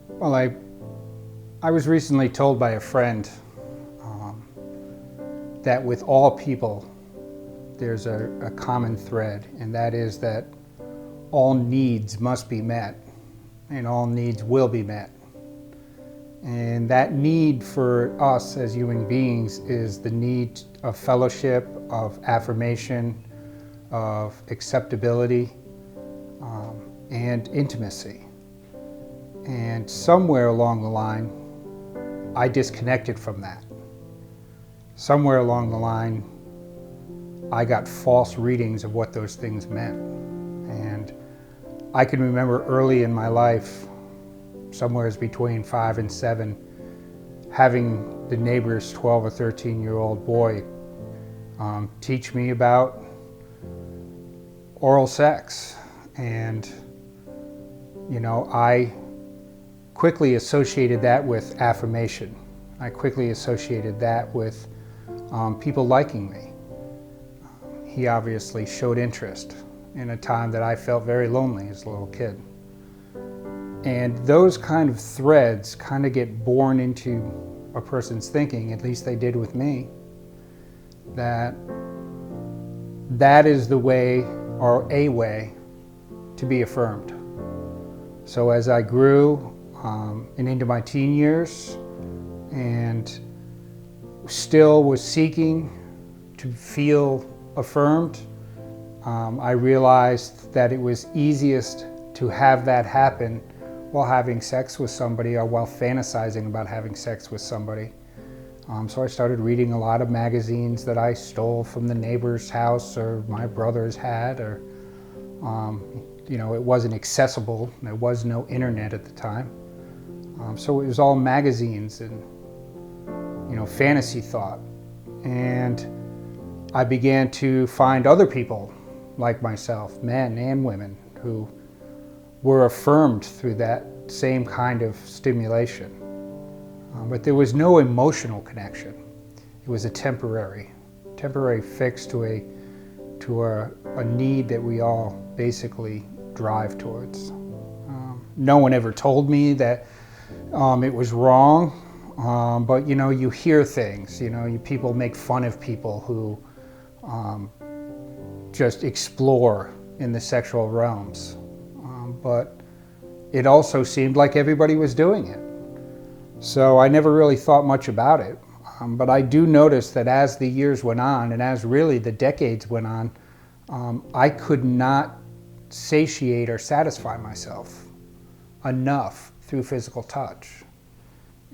Well, I was recently told by a friend that with all people, there's a common thread, and that is that all needs must be met, and all needs will be met. And that need for us as human beings is the need of fellowship, of affirmation, of acceptability, and intimacy. And somewhere along the line, I disconnected from that. Somewhere along the line, I got false readings of what those things meant. And I can remember early in my life, somewhere between 5 and 7, having the neighbor's 12 or 13-year-old boy teach me about oral sex. And, I quickly associated that with affirmation. I quickly associated that with people liking me. He obviously showed interest in a time that I felt very lonely as a little kid. And those kind of threads kind of get born into a person's thinking, at least they did with me, that is the way, or a way, to be affirmed. So as I grew and into my teen years and still was seeking to feel affirmed, I realized that it was easiest to have that happen while having sex with somebody or while fantasizing about having sex with somebody. So I started reading a lot of magazines that I stole from the neighbor's house or my brother's had, or it wasn't accessible. There was no internet at the time. So it was all magazines and fantasy thought. And I began to find other people like myself, men and women, who were affirmed through that same kind of stimulation. But there was no emotional connection. It was a temporary fix to a need that we all basically drive towards. No one ever told me that it was wrong, but you hear things. People make fun of people who just explore in the sexual realms. But it also seemed like everybody was doing it. So I never really thought much about it. But I do notice that as the years went on, and as really the decades went on, I could not satiate or satisfy myself enough through physical touch.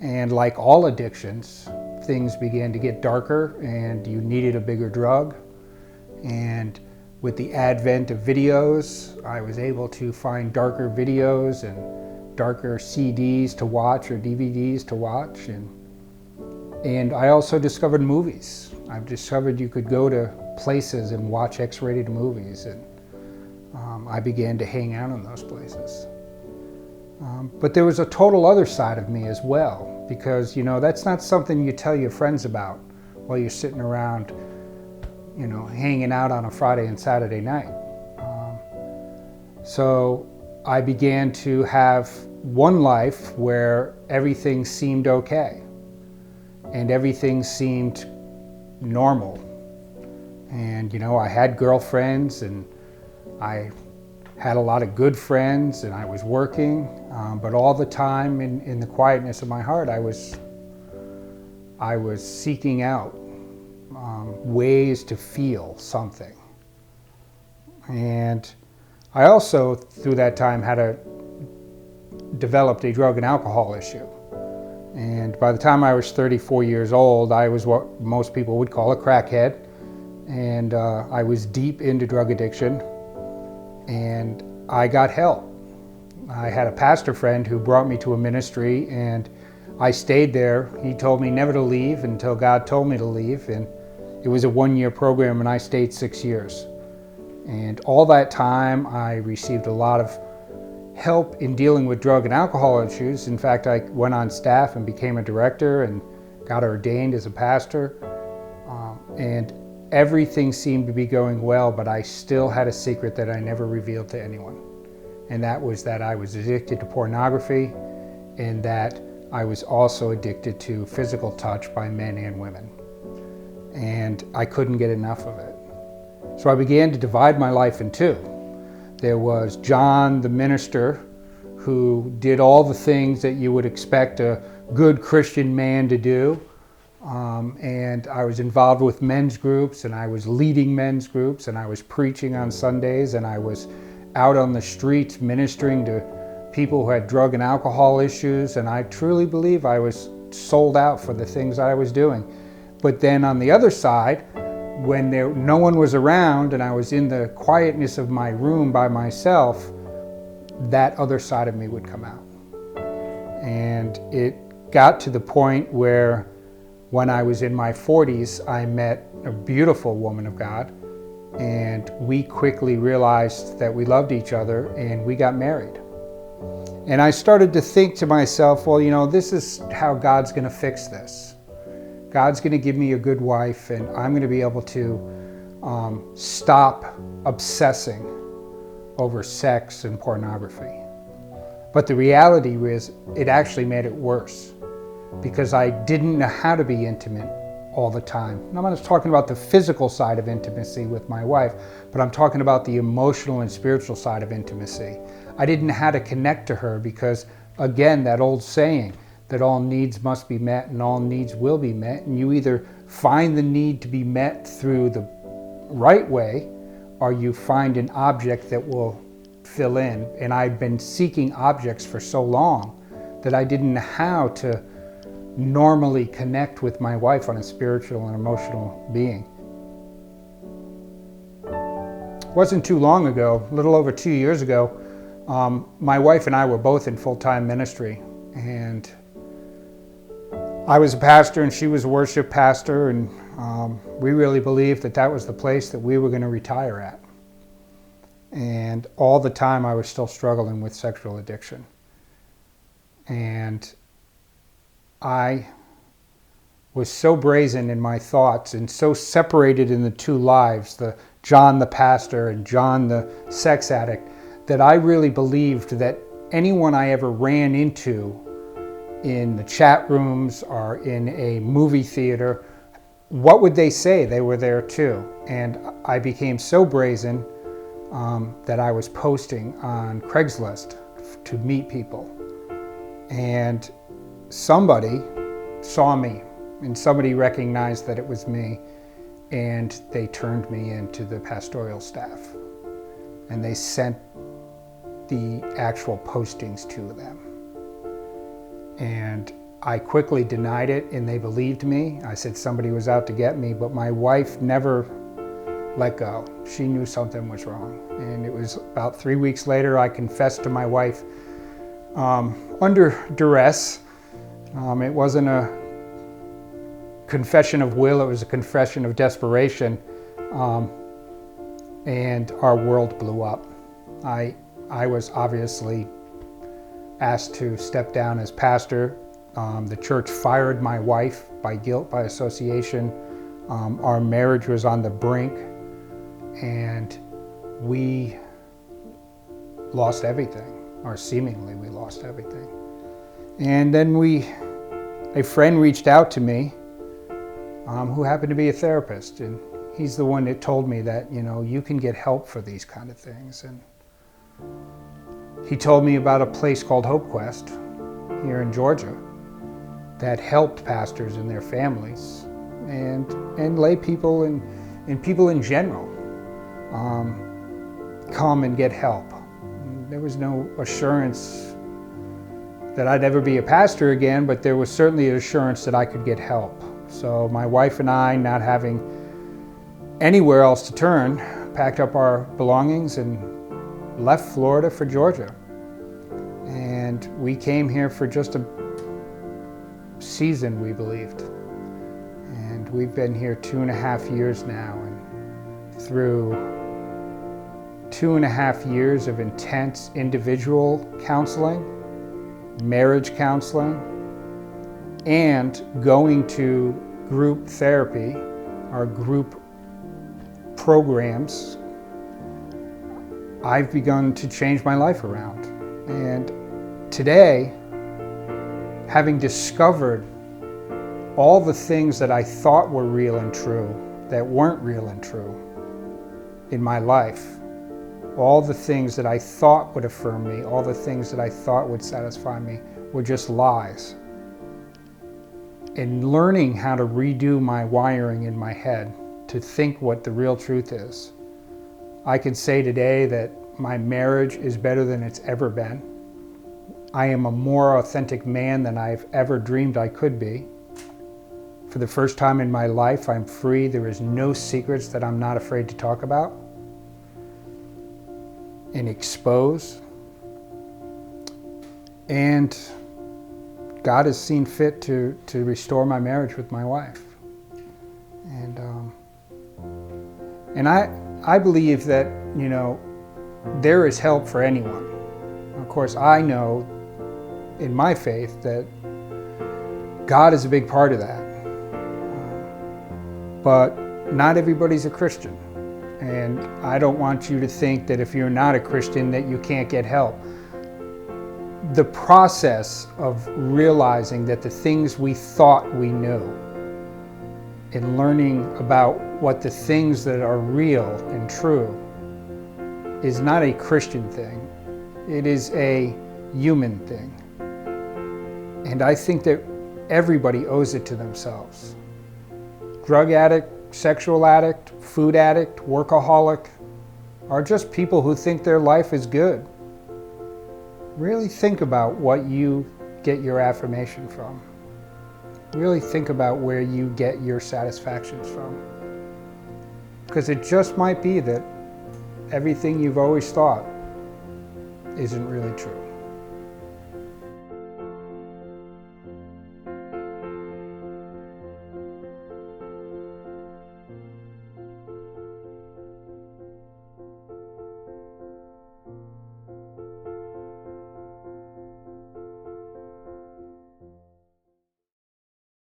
And like all addictions, things began to get darker and you needed a bigger drug. And with the advent of videos, I was able to find darker videos and darker CDs to watch or DVDs to watch. And I also discovered movies. I've discovered you could go to places and watch X-rated movies, and I began to hang out in those places. But there was a total other side of me as well, because that's not something you tell your friends about while you're sitting around hanging out on a Friday and Saturday night. So I began to have one life where everything seemed okay and everything seemed normal. And I had girlfriends and I had a lot of good friends and I was working, but all the time in the quietness of my heart, I was seeking out ways to feel something. And I also, through that time, developed a drug and alcohol issue. And by the time I was 34 years old, I was what most people would call a crackhead. And I was deep into drug addiction. And I got help. I had a pastor friend who brought me to a ministry, and I stayed there. He told me never to leave until God told me to leave. And it was a 1-year program, and I stayed 6 years. And all that time, I received a lot of help in dealing with drug and alcohol issues. In fact, I went on staff and became a director and got ordained as a pastor. And everything seemed to be going well, but I still had a secret that I never revealed to anyone. and that was that I was addicted to pornography, and that I was also addicted to physical touch by men and women. And I couldn't get enough of it. So I began to divide my life in two. There was John, the minister, who did all the things that you would expect a good Christian man to do. And I was involved with men's groups, and I was leading men's groups, and I was preaching on Sundays, and I was out on the streets ministering to people who had drug and alcohol issues, and I truly believe I was sold out for the things I was doing. But then on the other side, when no one was around and I was in the quietness of my room by myself, that other side of me would come out. And it got to the point where when I was in my 40s, I met a beautiful woman of God, and we quickly realized that we loved each other, and we got married. And I started to think to myself, well, you know, this is how God's going to fix this. God's going to give me a good wife, and I'm going to be able to stop obsessing over sex and pornography. But the reality is, it actually made it worse, because I didn't know how to be intimate all the time. And I'm not just talking about the physical side of intimacy with my wife, but I'm talking about the emotional and spiritual side of intimacy. I didn't know how to connect to her because, again, that old saying that all needs must be met and all needs will be met, and you either find the need to be met through the right way, or you find an object that will fill in. And I'd been seeking objects for so long that I didn't know how to normally connect with my wife on a spiritual and emotional being. It wasn't too long ago, a little over 2 years ago, my wife and I were both in full-time ministry, and I was a pastor and she was a worship pastor, and we really believed that that was the place that we were going to retire at. And all the time I was still struggling with sexual addiction. And I was so brazen in my thoughts and so separated in the two lives, the John the pastor and John the sex addict, that I really believed that anyone I ever ran into in the chat rooms or in a movie theater, what would they say? They were there too. And I became so brazen that I was posting on Craigslist to meet people. And somebody saw me, and somebody recognized that it was me, and they turned me into the pastoral staff. And they sent the actual postings to them. And I quickly denied it, and they believed me. I said somebody was out to get me, but my wife never let go. She knew something was wrong. And it was about 3 weeks later, I confessed to my wife under duress. It wasn't a confession of will, it was a confession of desperation. And our world blew up. I was obviously asked to step down as pastor. The church fired my wife by guilt by association. Our marriage was on the brink, and we lost everything, or seemingly we lost everything. And then a friend reached out to me who happened to be a therapist, and he's the one that told me that, you know, you can get help for these kind of things. And he told me about a place called Hope Quest here in Georgia that helped pastors and their families and lay people and people in general come and get help. There was no assurance that I'd ever be a pastor again, but there was certainly an assurance that I could get help. So my wife and I, not having anywhere else to turn, packed up our belongings and left Florida for Georgia. And we came here for just a season, we believed. And we've been here 2.5 years now. And through 2.5 years of intense individual counseling, marriage counseling, and going to group therapy, our group programs, I've begun to change my life around. And today, having discovered all the things that I thought were real and true that weren't real and true in my life, all the things that I thought would affirm me, all the things that I thought would satisfy me were just lies. And learning how to redo my wiring in my head to think what the real truth is, I can say today that my marriage is better than it's ever been. I am a more authentic man than I've ever dreamed I could be. For the first time in my life, I'm free. There is no secrets that I'm not afraid to talk about and expose. And God has seen fit to restore my marriage with my wife. And I believe that, you know, there is help for anyone. Of course, I know in my faith that God is a big part of that. But not everybody's a Christian. And I don't want you to think that if you're not a Christian that you can't get help. The process of realizing that the things we thought we knew and learning about what the things that are real and true is not a Christian thing. It is a human thing. And I think that everybody owes it to themselves. Drug addict, sexual addict, food addict, workaholic are just people who think their life is good. Really think about what you get your affirmation from. Really think about where you get your satisfactions from. Because it just might be that everything you've always thought isn't really true.